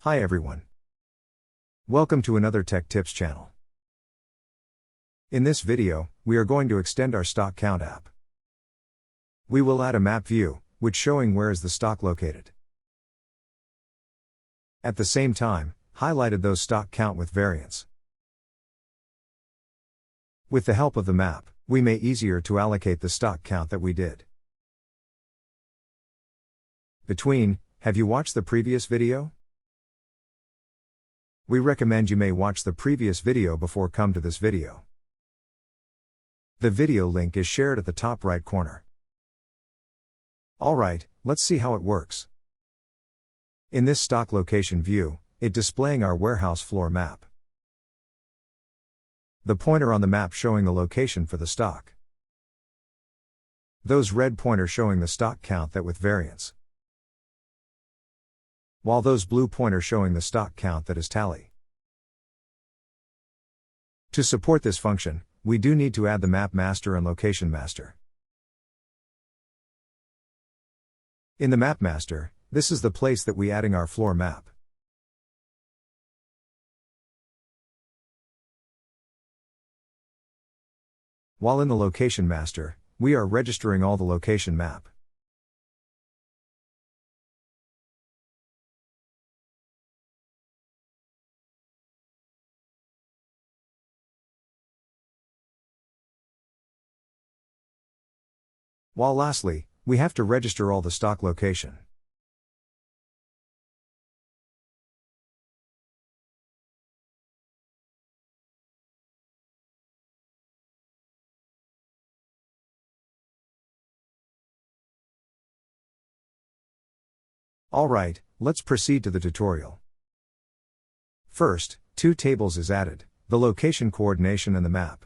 Hi everyone. Welcome to another Tech Tips channel. In this video, we are going to extend our stock count app. We will add a map view, which showing where is the stock located. At the same time, highlighted those stock count with variance. With the help of the map, we may easier to allocate the stock count that we did. Have you watched the previous video? We recommend you may watch the previous video before come to this video. The video link is shared at the top right corner. Alright, let's see how it works. In this stock location view, it displaying our warehouse floor map. The pointer on the map showing the location for the stock. Those red pointer showing the stock count that with variance. While those blue pointer showing the stock count that is tally. To support this function, we do need to add the map master and location master. In the map master, this is the place that we adding our floor map. While in the location master, we are registering all the location map. While lastly, we have to register all the stock location. Alright, let's proceed to the tutorial. First, two tables is added, the location coordination and the map.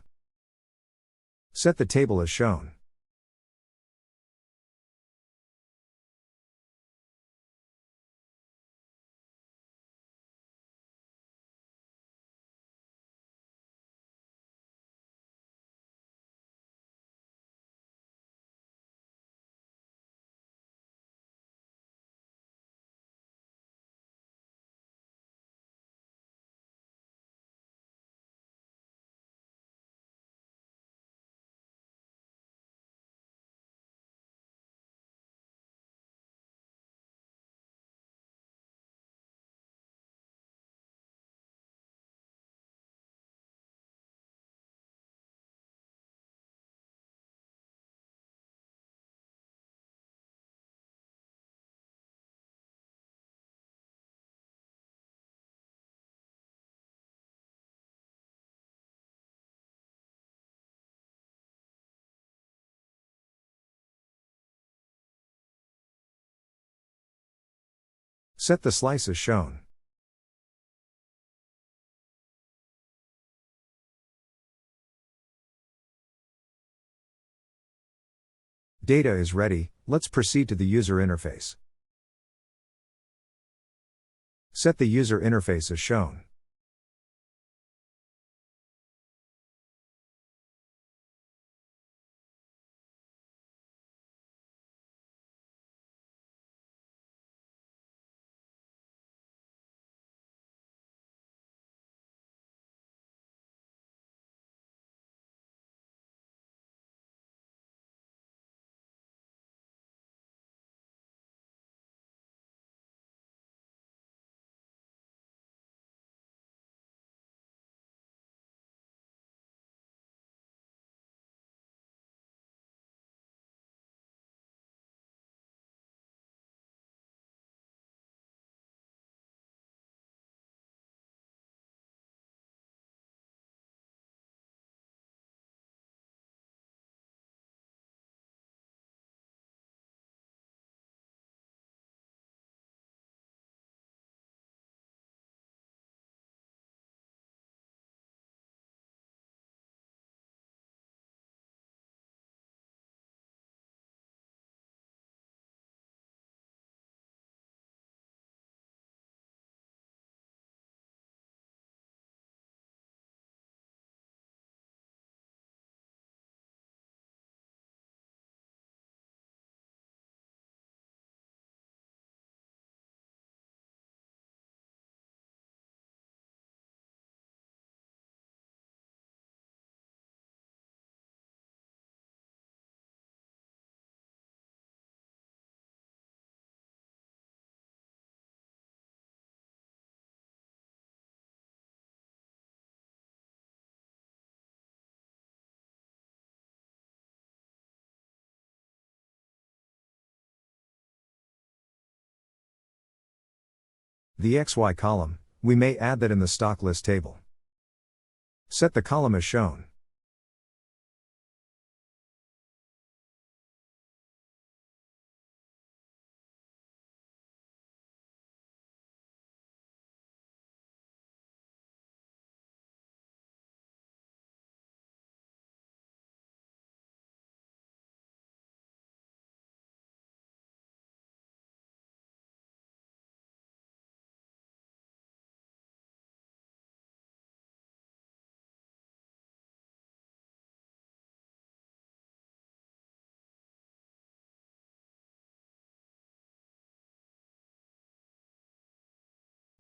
Set the table as shown. Set the slice as shown. Data is ready, let's proceed to the user interface. Set the user interface as shown. The XY column, we may add that in the stock list table. Set the column as shown.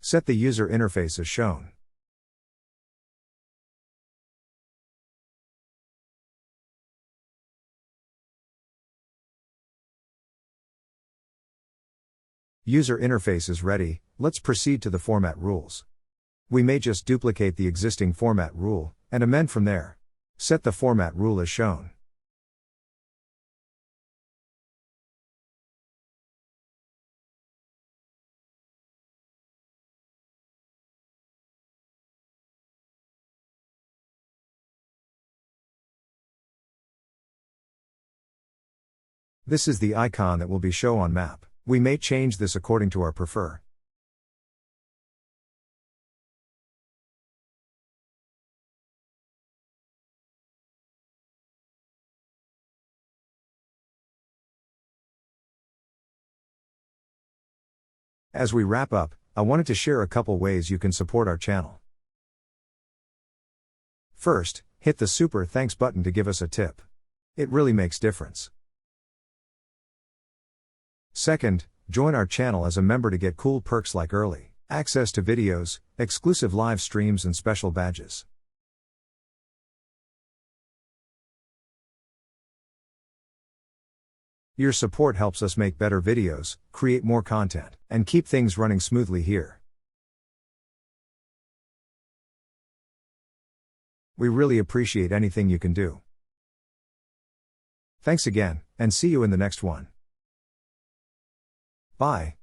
Set the user interface as shown. User interface is ready, let's proceed to the format rules. We may just duplicate the existing format rule, and amend from there. Set the format rule as shown. This is the icon that will be shown on map. We may change this according to our prefer. As we wrap up, I wanted to share a couple ways you can support our channel. First, hit the super thanks button to give us a tip. It really makes difference. Second, join our channel as a member to get cool perks like early access to videos, exclusive live streams and special badges. Your support helps us make better videos, create more content, and keep things running smoothly here. We really appreciate anything you can do. Thanks again, and see you in the next one. Bye.